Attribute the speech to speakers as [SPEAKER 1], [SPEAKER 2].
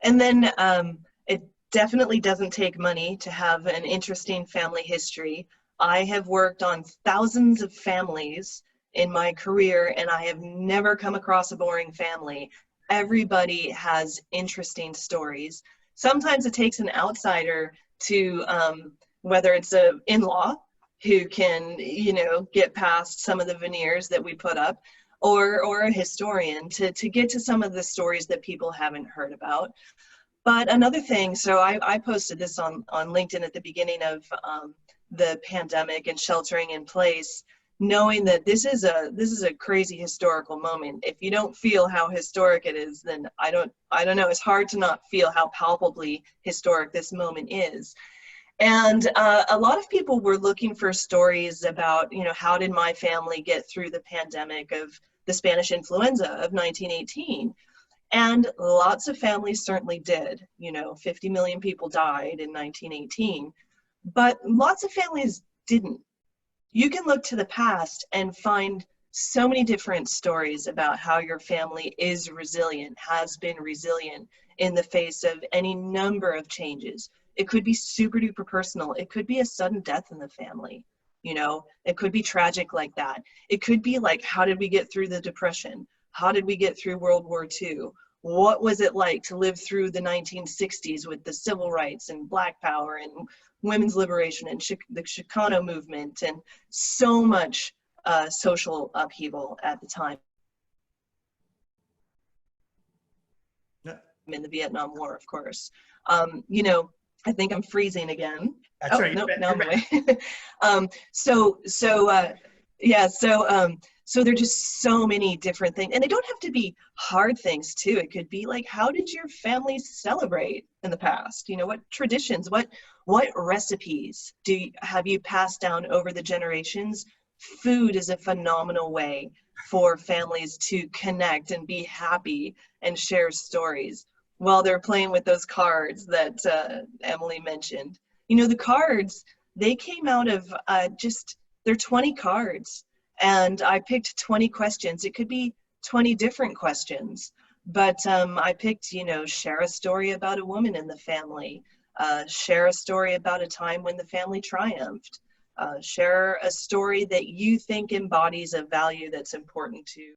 [SPEAKER 1] And then it definitely doesn't take money to have an interesting family history. I have worked on thousands of families in my career, and I have never come across a boring family. Everybody has interesting stories. Sometimes it takes an outsider to, whether it's a in-law who can, get past some of the veneers that we put up, or a historian to get to some of the stories that people haven't heard about. But another thing, so I posted this on LinkedIn at the beginning of the pandemic and sheltering in place, knowing that this is a crazy historical moment. If you don't feel how historic it is, then I don't know. It's hard to not feel how palpably historic this moment is. And a lot of people were looking for stories about, how did my family get through the pandemic of the Spanish influenza of 1918? And lots of families certainly did. 50 million people died in 1918, but lots of families didn't. You can look to the past and find so many different stories about how your family is resilient, has been resilient in the face of any number of changes. It could be super duper personal. It could be a sudden death in the family. It could be tragic like that. It could be like, how did we get through the Depression? How did we get through World War II? What was it like to live through the 1960s with the civil rights and Black Power and women's liberation and the Chicano movement and so much social upheaval at the time in the Vietnam War, of course. I think I'm freezing again.
[SPEAKER 2] That's right.
[SPEAKER 1] Nope, now I'm away. So there are just so many different things, and they don't have to be hard things too. It could be like, how did your family celebrate in the past? What traditions, what recipes have you passed down over the generations? Food is a phenomenal way for families to connect and be happy and share stories while they're playing with those cards that Emily mentioned. The cards, they came out of they're 20 cards. And I picked 20 questions. It could be 20 different questions, but I picked, share a story about a woman in the family, share a story about a time when the family triumphed, share a story that you think embodies a value that's important to you.